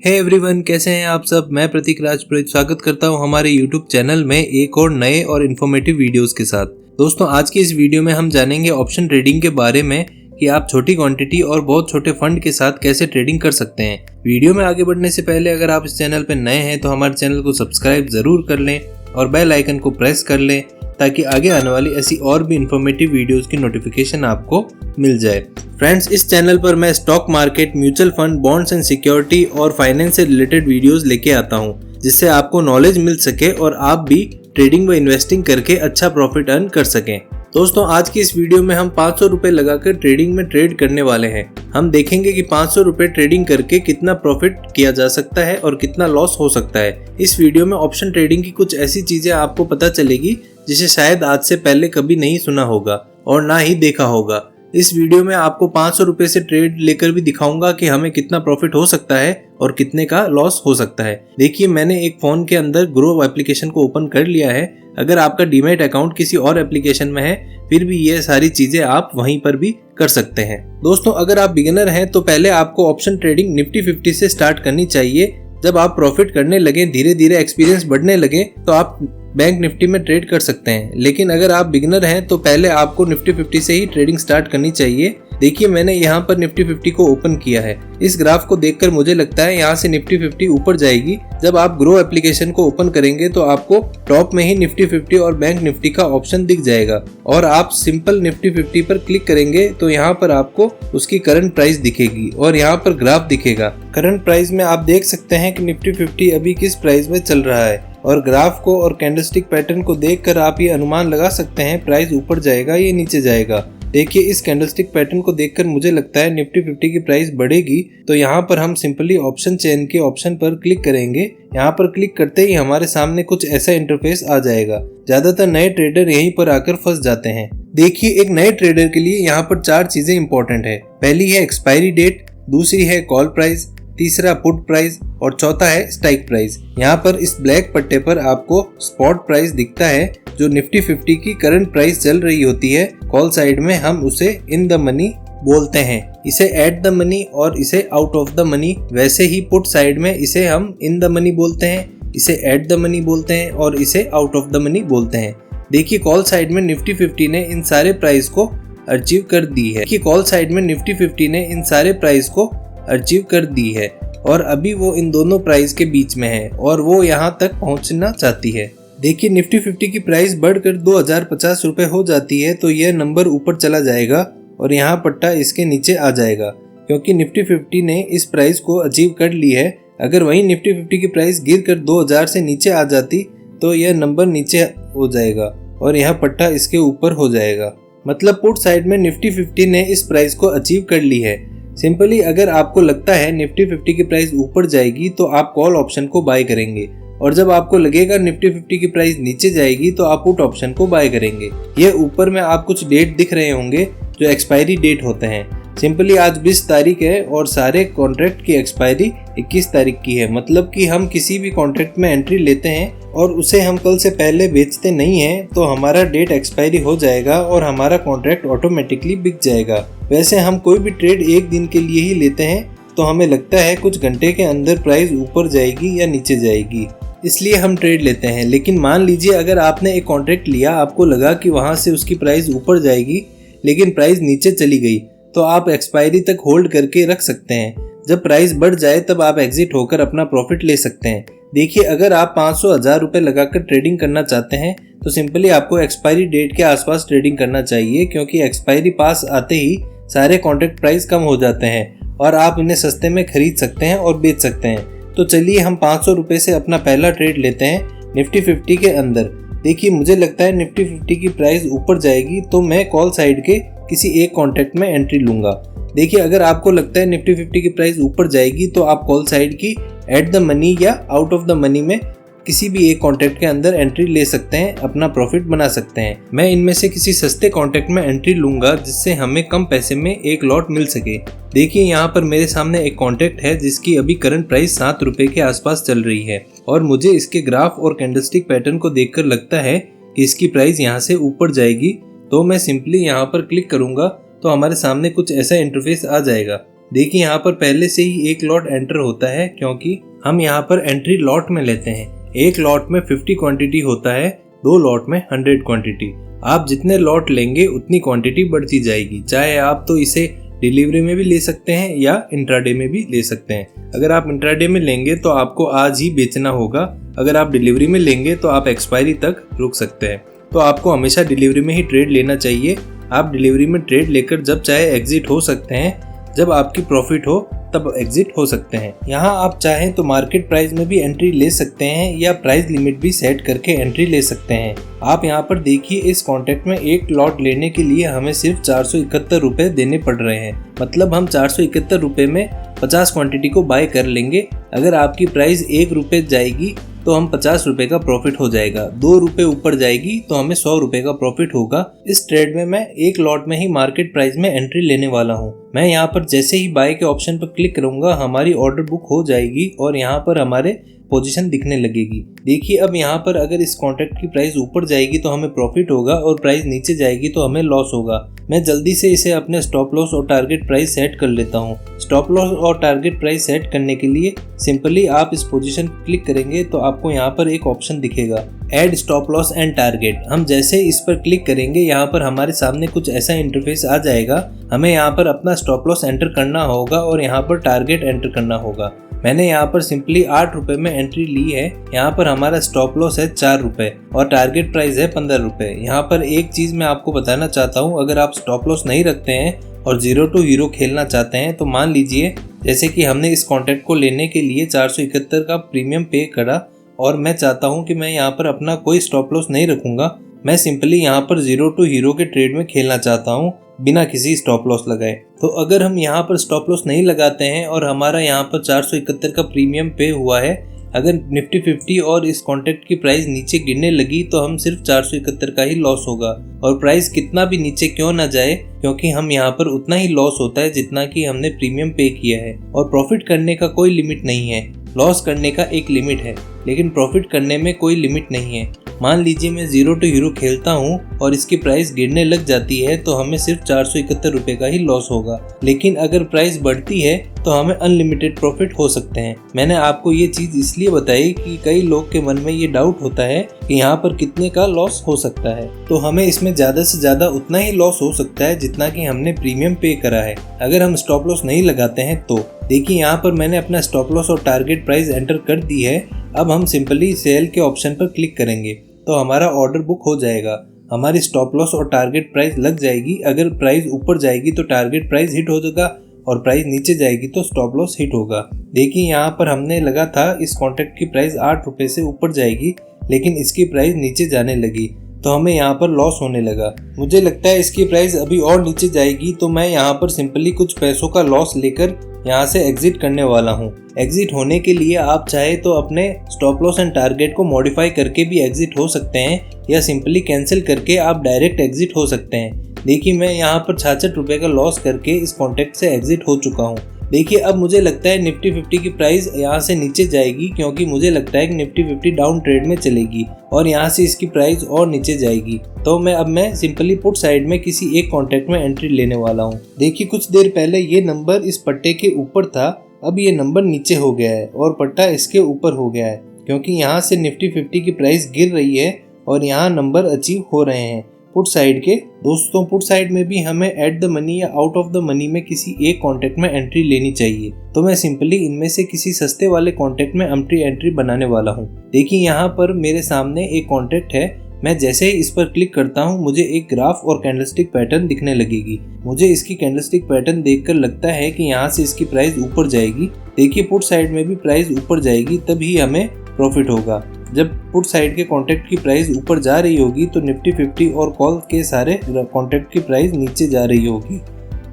Hey everyone, कैसे हैं आप सब। मैं प्रतीक राजपुरोहित स्वागत करता हूं हमारे यूट्यूब चैनल में एक और नए और इन्फॉर्मेटिव वीडियोस के साथ। दोस्तों, आज की इस वीडियो में हम जानेंगे ऑप्शन ट्रेडिंग के बारे में कि आप छोटी क्वांटिटी और बहुत छोटे फंड के साथ कैसे ट्रेडिंग कर सकते हैं। वीडियो में आगे बढ़ने से पहले अगर आप इस चैनल पर नए हैं तो हमारे चैनल को सब्सक्राइब जरूर कर लें और बेल आइकन को प्रेस कर लें ताकि आगे आने वाली ऐसी और भी इन्फॉर्मेटिव वीडियोस की नोटिफिकेशन आपको मिल जाए। फ्रेंड्स, इस चैनल पर मैं stock market, mutual fund, bonds and security और फाइनेंस से रिलेटेड वीडियोस लेके आता हूं, जिससे आपको नॉलेज मिल सके और आप भी ट्रेडिंग व इन्वेस्टिंग करके अच्छा प्रॉफिट अर्न कर सकें। दोस्तों, आज की इस वीडियो में हम 500 रुपए लगाकर ट्रेडिंग में ट्रेड करने वाले हैं। हम देखेंगे कि 500 रुपए ट्रेडिंग करके कितना प्रॉफिट किया जा सकता है और कितना लॉस हो सकता है। इस वीडियो में ऑप्शन ट्रेडिंग की कुछ ऐसी चीजें आपको पता चलेगी जिसे शायद आज से पहले कभी नहीं सुना होगा और ना ही देखा होगा। इस वीडियो में आपको 500 रुपए से ट्रेड लेकर भी दिखाऊंगा कि हमें कितना प्रॉफिट हो सकता है और कितने का लॉस हो सकता है। देखिए, मैंने एक फोन के अंदर ग्रो एप्लीकेशन को ओपन कर लिया है। अगर आपका डीमैट अकाउंट किसी और एप्लीकेशन में है फिर भी ये सारी चीजें आप वहीं पर भी कर सकते हैं। दोस्तों, अगर आप बिगिनर हैं तो पहले आपको ऑप्शन ट्रेडिंग निफ्टी 50 से स्टार्ट करनी चाहिए। जब आप प्रॉफिट करने लगे, धीरे धीरे एक्सपीरियंस बढ़ने लगे तो आप बैंक निफ्टी में ट्रेड कर सकते हैं। लेकिन अगर आप बिगिनर हैं तो पहले आपको निफ्टी 50 से ही ट्रेडिंग स्टार्ट करनी चाहिए। देखिए, मैंने यहाँ पर निफ्टी 50 को ओपन किया है। इस ग्राफ को देखकर मुझे लगता है यहाँ से निफ्टी 50 ऊपर जाएगी। जब आप ग्रो एप्लीकेशन को ओपन करेंगे तो आपको टॉप में ही निफ्टी 50 और बैंक निफ्टी का ऑप्शन दिख जाएगा और आप सिंपल निफ्टी 50 पर क्लिक करेंगे तो यहाँ पर आपको उसकी करंट प्राइस दिखेगी और यहाँ पर ग्राफ दिखेगा। करंट प्राइस में आप देख सकते हैं कि निफ्टी 50 अभी किस प्राइस में चल रहा है और ग्राफ को और कैंडलस्टिक पैटर्न को देखकर आप ये अनुमान लगा सकते हैं प्राइस ऊपर जाएगा या नीचे जाएगा। देखिए, इस कैंडलस्टिक पैटर्न को देखकर मुझे लगता है निफ्टी 50 की प्राइस बढ़ेगी, तो यहाँ पर हम सिंपली ऑप्शन चेन के ऑप्शन पर क्लिक करेंगे। यहाँ पर क्लिक करते ही हमारे सामने कुछ ऐसा इंटरफेस आ जाएगा। ज्यादातर नए ट्रेडर यहीं पर आकर फंस जाते हैं। देखिए, एक नए ट्रेडर के लिए यहाँ पर 4 चीजें इंपॉर्टेंट है। पहली है एक्सपायरी डेट, दूसरी है कॉल प्राइस, तीसरा पुट प्राइस और चौथा है स्ट्राइक प्राइस। यहाँ पर इस ब्लैक पट्टे पर आपको स्पॉट प्राइस दिखता है जो निफ्टी 50 की करंट प्राइस चल रही होती है। कॉल साइड में हम उसे इन द मनी बोलते हैं, इसे एट द मनी और इसे आउट ऑफ द मनी। वैसे ही पुट साइड में इसे हम इन द मनी बोलते हैं, इसे एट द मनी बोलते हैं और इसे आउट ऑफ द मनी बोलते हैं। देखिए, कॉल साइड में निफ्टी 50 ने इन सारे प्राइस को अचीव कर दी है। कॉल साइड में निफ्टी 50 ने इन सारे प्राइस को अचीव कर दी है और अभी वो इन दोनों प्राइस के बीच में है और वो यहाँ तक पहुँचना चाहती है। देखिए, निफ्टी 50 की प्राइस बढ़कर 2050 रुपए हो जाती है तो यह नंबर ऊपर चला जाएगा और यहाँ पट्टा इसके नीचे आ जाएगा क्योंकि निफ्टी 50 ने इस प्राइस को अचीव कर ली है। अगर वही निफ्टी 50 की प्राइस गिरकर 2000 से नीचे आ जाती तो यह नंबर नीचे हो जाएगा और यह पट्टा इसके ऊपर हो जाएगा। मतलब पुट साइड में निफ्टी 50 ने इस प्राइस को अचीव कर ली है। सिंपली अगर आपको लगता है निफ्टी 50 की प्राइस ऊपर जाएगी तो आप कॉल ऑप्शन को बाय करेंगे और जब आपको लगेगा निफ्टी 50 की प्राइस नीचे जाएगी तो आप पुट ऑप्शन को बाय करेंगे। ये ऊपर में आप कुछ डेट दिख रहे होंगे जो एक्सपायरी डेट होते हैं। सिंपली आज 20 तारीख है और सारे कॉन्ट्रैक्ट की एक्सपायरी 21 तारीख की है। मतलब कि हम किसी भी कॉन्ट्रैक्ट में एंट्री लेते हैं और उसे हम कल से पहले बेचते नहीं हैं तो हमारा डेट एक्सपायरी हो जाएगा और हमारा कॉन्ट्रैक्ट ऑटोमेटिकली बिक जाएगा। वैसे हम कोई भी ट्रेड एक दिन के लिए ही लेते हैं तो हमें लगता है कुछ घंटे के अंदर प्राइस ऊपर जाएगी या नीचे जाएगी, इसलिए हम ट्रेड लेते हैं। लेकिन मान लीजिए अगर आपने एक कॉन्ट्रैक्ट लिया, आपको लगा कि वहां से उसकी प्राइस ऊपर जाएगी लेकिन प्राइस नीचे चली गई तो आप एक्सपायरी तक होल्ड करके रख सकते हैं। जब प्राइस बढ़ जाए तब आप एग्जिट होकर अपना प्रॉफिट ले सकते हैं। देखिए, अगर आप 500-1000 रुपए लगाकर ट्रेडिंग करना चाहते हैं तो सिंपली आपको एक्सपायरी डेट के आसपास ट्रेडिंग करना चाहिए क्योंकि एक्सपायरी पास आते ही सारे कॉन्ट्रैक्ट प्राइस कम हो जाते हैं और आप इन्हें सस्ते में खरीद सकते हैं और बेच सकते हैं। तो चलिए हम 500 रुपए से अपना पहला ट्रेड लेते हैं निफ्टी 50 के अंदर। देखिए, मुझे लगता है निफ्टी 50 की प्राइस ऊपर जाएगी तो मैं कॉल साइड के किसी एक कॉन्ट्रैक्ट में एंट्री लूंगा। देखिए, अगर आपको लगता है निफ्टी 50 की प्राइस ऊपर जाएगी तो आप कॉल साइड की एट द मनी या आउट ऑफ द मनी में किसी भी एक कॉन्ट्रैक्ट के अंदर एंट्री ले सकते हैं, अपना प्रॉफिट बना सकते हैं। मैं इनमें से किसी सस्ते कॉन्ट्रैक्ट में एंट्री लूंगा जिससे हमें कम पैसे में एक लॉट मिल सके। देखिए, यहाँ पर मेरे सामने एक कॉन्ट्रैक्ट है जिसकी अभी करंट प्राइस 7 रुपए के आसपास चल रही है और मुझे इसके ग्राफ और कैंडलस्टिक पैटर्न को देखकर लगता है कि इसकी प्राइस यहाँ से ऊपर जाएगी। तो मैं सिंपली यहाँ पर क्लिक करूंगा तो हमारे सामने कुछ ऐसा इंटरफेस आ जाएगा। देखिए यहाँ पर पहले से ही एक लॉट एंटर होता है, क्योंकि हम यहाँ पर एंट्री लॉट में लेते हैं। एक लॉट में 50 क्वांटिटी होता है, 2 लॉट में 100 क्वांटिटी। आप जितने लॉट लेंगे उतनी क्वांटिटी बढ़ती जाएगी। चाहे आप तो इसे डिलीवरी में भी ले सकते हैं या इंट्राडे में भी ले सकते हैं। अगर आप इंट्राडे में लेंगे तो आपको आज ही बेचना होगा। अगर आप डिलीवरी में लेंगे तो आप एक्सपायरी तक रुक सकते हैं। तो आपको हमेशा डिलीवरी में ही ट्रेड लेना चाहिए। आप डिलीवरी में ट्रेड लेकर जब चाहे एग्जिट हो सकते हैं, जब आपकी प्रॉफिट हो तब एग्जिट हो सकते हैं। यहाँ आप चाहें तो मार्केट प्राइस में भी एंट्री ले सकते हैं या प्राइस लिमिट भी सेट करके एंट्री ले सकते हैं। आप यहाँ पर देखिए, इस कॉन्ट्रैक्ट में एक लॉट लेने के लिए हमें सिर्फ 471 रुपए देने पड़ रहे हैं। मतलब हम 471 रुपए में 50 क्वांटिटी को बाय कर लेंगे। अगर आपकी प्राइस 1 रुपए जाएगी तो हम 50 रुपए का प्रॉफिट हो जाएगा। 2 रुपए ऊपर जाएगी तो हमें 100 रुपए का प्रॉफिट होगा। इस ट्रेड में मैं एक लॉट में ही मार्केट प्राइस में एंट्री लेने वाला हूँ। मैं यहाँ पर जैसे ही बाय के ऑप्शन पर क्लिक करूंगा, हमारी ऑर्डर बुक हो जाएगी और यहाँ पर हमारे पोजीशन दिखने लगेगी। देखिए अब यहाँ पर अगर इस कॉन्ट्रैक्ट की प्राइस ऊपर जाएगी तो हमें प्रॉफिट होगा और प्राइस नीचे जाएगी तो हमें लॉस होगा। मैं जल्दी से इसे अपने स्टॉप लॉस और टारगेट प्राइस सेट कर लेता हूँ। स्टॉप लॉस और टारगेट प्राइस सेट करने के लिए सिंपली आप इस पोजीशन पर क्लिक करेंगे तो आपको यहाँ पर एक ऑप्शन दिखेगा, add stop loss and target. हम जैसे इस पर क्लिक करेंगे, यहाँ पर हमारे सामने कुछ ऐसा इंटरफेस आ जाएगा। हमें यहाँ पर अपना स्टॉप लॉस एंटर करना होगा और यहाँ पर टारगेट एंटर करना होगा। मैंने यहाँ पर सिंपली 8 रुपए में एंट्री ली है। यहाँ पर हमारा स्टॉप लॉस है 4 रुपए और टारगेट प्राइस है 15 रुपए। यहाँ पर एक चीज मैं आपको बताना चाहता हूँ, अगर आप स्टॉप लॉस नहीं रखते हैं और 0 to हीरो खेलना चाहते हैं तो मान लीजिए जैसे कि हमने इस कॉन्ट्रैक्ट को लेने के लिए 471 का प्रीमियम पे करा और मैं चाहता हूँ कि मैं यहाँ पर अपना कोई स्टॉप लॉस नहीं रखूंगा। मैं सिंपली यहाँ पर 0 to हीरो के ट्रेड में खेलना चाहता हूँ बिना किसी स्टॉप लॉस लगाए। तो अगर हम यहाँ पर स्टॉप लॉस नहीं लगाते हैं और हमारा यहाँ पर 471 का प्रीमियम पे हुआ है, अगर निफ्टी 50 और इस कॉन्ट्रैक्ट की प्राइस नीचे गिरने लगी तो हम सिर्फ 471 का ही लॉस होगा। और प्राइस कितना भी नीचे क्यों ना जाए, क्योंकि हम यहाँ पर उतना ही लॉस होता है जितना कि हमने प्रीमियम पे किया है। और प्रॉफिट करने का कोई लिमिट नहीं है। लॉस करने का एक लिमिट है लेकिन प्रॉफिट करने में कोई लिमिट नहीं है। मान लीजिए मैं 0 to हीरो खेलता हूँ और इसकी प्राइस गिरने लग जाती है तो हमें सिर्फ 471 रुपए का ही लॉस होगा। लेकिन अगर प्राइस बढ़ती है तो हमें अनलिमिटेड प्रॉफिट हो सकते हैं। मैंने आपको ये चीज इसलिए बताई कि कई लोग के मन में ये डाउट होता है कि यहाँ पर कितने का लॉस हो सकता है। तो हमें इसमें ज्यादा से ज्यादा उतना ही लॉस हो सकता है जितना कि हमने प्रीमियम पे करा है, अगर हम स्टॉप लॉस नहीं लगाते हैं तो। देखिए यहाँ पर मैंने अपना स्टॉप लॉस और टारगेट प्राइस एंटर कर दी है। अब हम सिंपली सेल के ऑप्शन पर क्लिक करेंगे तो हमारा ऑर्डर बुक हो जाएगा। हमारी स्टॉप लॉस और टारगेट प्राइस लग जाएगी। अगर प्राइस ऊपर जाएगी तो टारगेट प्राइस हिट हो जाएगा और प्राइस नीचे जाएगी तो स्टॉप लॉस हिट होगा। देखिए यहाँ पर हमने लगा था इस कॉन्ट्रैक्ट की प्राइस 8 रुपए से ऊपर जाएगी, लेकिन इसकी प्राइस नीचे जाने लगी तो हमें यहाँ पर लॉस होने लगा। मुझे लगता है इसकी प्राइस अभी और नीचे जाएगी तो मैं यहाँ पर सिंपली कुछ पैसों का लॉस लेकर यहाँ से एग्जिट करने वाला हूँ। एग्जिट होने के लिए आप चाहे तो अपने स्टॉप लॉस एंड टारगेट को मॉडिफाई करके भी एग्जिट हो सकते हैं या सिंपली कैंसिल करके आप डायरेक्ट एग्जिट हो सकते हैं। देखिए मैं यहाँ पर 66 रुपए का लॉस करके इस कॉन्ट्रैक्ट से एग्जिट हो चुका हूँ। देखिए अब मुझे लगता है निफ्टी 50 की प्राइस यहाँ से नीचे जाएगी, क्योंकि मुझे लगता है कि निफ्टी 50 डाउन ट्रेड में चलेगी और यहाँ से इसकी प्राइस और नीचे जाएगी। तो मैं सिंपली पुट साइड में किसी एक कॉन्ट्रैक्ट में एंट्री लेने वाला हूँ। देखिए कुछ देर पहले ये नंबर इस पट्टे के ऊपर था, अब ये नंबर नीचे हो गया है और पट्टा इसके ऊपर हो गया है, क्योंकि यहाँ से निफ्टी 50 की प्राइस गिर रही है और यहाँ नंबर अचीव हो रहे हैं पुट साइड के। दोस्तों पुट साइड में भी हमें एट द मनी या आउट ऑफ द मनी में किसी एक कॉन्ट्रैक्ट में एंट्री लेनी चाहिए। तो मैं सिंपली इनमें से किसी सस्ते वाले कॉन्ट्रैक्ट में एंट्री बनाने वाला हूँ। देखिए यहाँ पर मेरे सामने एक कॉन्ट्रैक्ट है। मैं जैसे ही इस पर क्लिक करता हूँ मुझे एक ग्राफ और कैंडलस्टिक पैटर्न दिखने लगेगी। मुझे इसकी कैंडलस्टिक पैटर्न देखकर लगता है कि यहाँ से इसकी प्राइस ऊपर जाएगी। देखिए पुट साइड में भी प्राइस ऊपर जाएगी तभी हमें प्रॉफिट होगा। जब पुट साइड के कॉन्ट्रैक्ट की प्राइस ऊपर जा रही होगी तो निफ्टी 50 और कॉल के सारे कॉन्ट्रैक्ट की प्राइस नीचे जा रही होगी।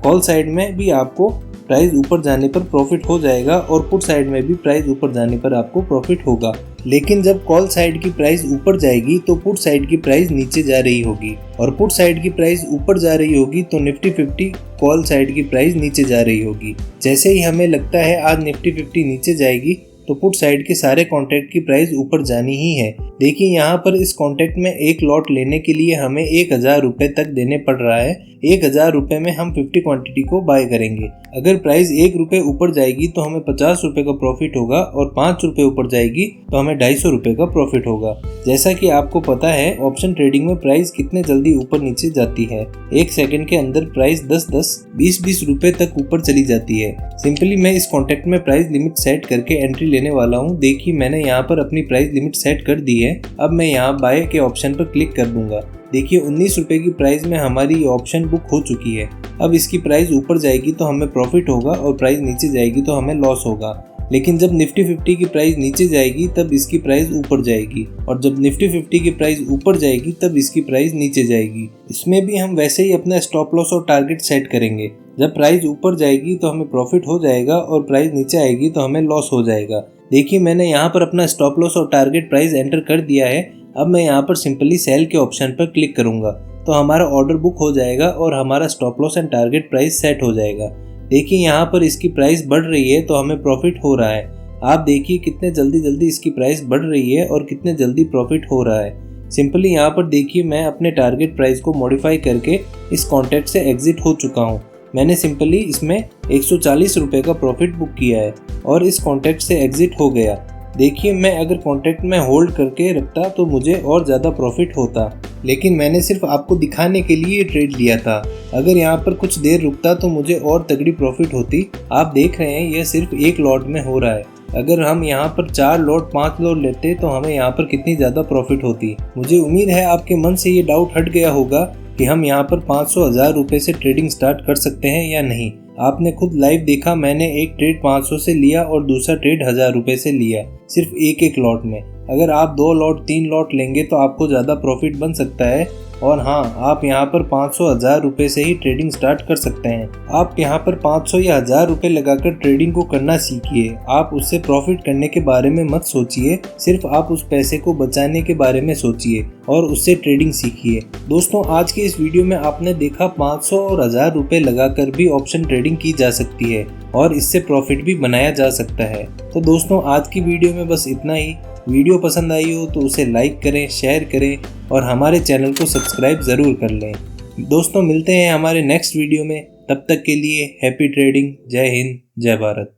कॉल साइड में भी आपको प्राइस ऊपर जाने पर प्रॉफिट हो जाएगा और पुट साइड में भी प्राइस ऊपर जाने पर आपको प्रॉफिट होगा। लेकिन जब कॉल साइड की प्राइस ऊपर जाएगी तो पुट साइड की प्राइस नीचे जा रही होगी और पुट साइड की प्राइस ऊपर जा रही होगी तो निफ्टी 50 कॉल साइड की प्राइस नीचे जा रही होगी। जैसे ही हमें लगता है आज निफ्टी 50 नीचे जाएगी तो पुट साइड के सारे कॉन्ट्रैक्ट की प्राइस ऊपर जानी ही है। देखिए यहाँ पर इस कॉन्ट्रैक्ट में एक लॉट लेने के लिए हमें 1000 रुपये तक देने पड़ रहा है। 1000 रुपये में हम 50 क्वांटिटी को बाय करेंगे। अगर प्राइस 1 रुपये ऊपर जाएगी तो हमें 50 रुपये का प्रॉफिट होगा और 5 रुपये ऊपर जाएगी तो हमें 250 रुपये का प्रॉफिट होगा। जैसा कि आपको पता है ऑप्शन ट्रेडिंग में प्राइस कितने जल्दी ऊपर नीचे जाती है। 1 सेकंड के अंदर प्राइस 10-10, 20-20 रुपये तक ऊपर चली जाती है। सिंपली मैं इस कॉन्ट्रैक्ट में प्राइस लिमिट सेट करके एंट्री लेने वाला हूँ। देखिए मैंने यहाँ पर अपनी प्राइस लिमिट सेट कर दी है। अब मैं यहाँ बाय के ऑप्शन पर क्लिक कर दूंगा। देखिए 19 रुपये की प्राइस में हमारी ऑप्शन बुक हो चुकी है। अब इसकी प्राइस ऊपर जाएगी तो हमें प्रॉफिट होगा और प्राइस नीचे जाएगी तो हमें लॉस होगा। लेकिन जब निफ्टी 50 की प्राइस नीचे जाएगी तब इसकी प्राइस ऊपर जाएगी और जब निफ्टी 50 की प्राइस ऊपर जाएगी तब इसकी प्राइस नीचे जाएगी। इसमें भी हम वैसे ही अपना स्टॉप लॉस और टारगेट सेट करेंगे। जब प्राइस ऊपर जाएगी तो हमें प्रॉफिट हो जाएगा और प्राइस नीचे आएगी तो हमें लॉस हो जाएगा। देखिए मैंने यहाँ पर अपना स्टॉप लॉस और टारगेट प्राइस एंटर कर दिया है। अब मैं यहाँ पर सिंपली सेल के ऑप्शन पर क्लिक करूंगा तो हमारा ऑर्डर बुक हो जाएगा और हमारा stop loss and target price set हो जाएगा। देखिए यहाँ पर इसकी प्राइस बढ़ रही है तो हमें प्रॉफिट हो रहा है। आप देखिए कितने जल्दी इसकी प्राइस बढ़ रही है और कितने जल्दी प्रॉफिट हो रहा है। सिंपली यहाँ पर देखिए मैं अपने टारगेट प्राइस को मॉडिफाई करके इस कॉन्ट्रैक्ट से एग्जिट हो चुका हूँ। मैंने सिंपली इसमें 140 रुपये का प्रॉफिट बुक किया है और इस कॉन्ट्रैक्ट से एग्जिट हो गया। देखिए मैं अगर कॉन्ट्रैक्ट में होल्ड करके रखता तो मुझे और ज़्यादा प्रॉफिट होता, लेकिन मैंने सिर्फ आपको दिखाने के लिए ट्रेड लिया था। अगर यहाँ पर कुछ देर रुकता तो मुझे और तगड़ी प्रॉफिट होती। आप देख रहे हैं यह सिर्फ एक लॉट में हो रहा है। अगर हम यहाँ पर 4 लॉट 5 लॉट लेते तो हमें यहाँ पर कितनी ज़्यादा प्रॉफिट होती। मुझे उम्मीद है आपके मन से ये डाउट हट गया होगा कि हम यहाँ पर 500-1000 रुपये से ट्रेडिंग स्टार्ट कर सकते हैं या नहीं। आपने खुद लाइव देखा, मैंने एक ट्रेड 500 से लिया और दूसरा ट्रेड 1000 रुपये से लिया, सिर्फ एक लॉट में। अगर आप 2 लॉट 3 लॉट लेंगे तो आपको ज़्यादा प्रॉफिट बन सकता है। और हाँ, आप यहाँ पर 500-1000 रुपये से ही ट्रेडिंग स्टार्ट कर सकते हैं। आप यहाँ पर 500 या 1000 रुपये लगाकर ट्रेडिंग को करना सीखिए। आप उससे प्रॉफिट करने के बारे में मत सोचिए, सिर्फ आप उस पैसे को बचाने के बारे में सोचिए और उससे ट्रेडिंग सीखिए। दोस्तों आज की इस वीडियो में आपने देखा 500 और 1000 रुपये लगाकर भी ऑप्शन ट्रेडिंग की जा सकती है और इससे प्रॉफिट भी बनाया जा सकता है। तो दोस्तों आज की वीडियो में बस इतना ही। वीडियो पसंद आई हो तो उसे लाइक करें, शेयर करें और हमारे चैनल को सब्सक्राइब ज़रूर कर लें। दोस्तों मिलते हैं हमारे नेक्स्ट वीडियो में। तब तक के लिए हैप्पी ट्रेडिंग। जय हिंद, जय भारत।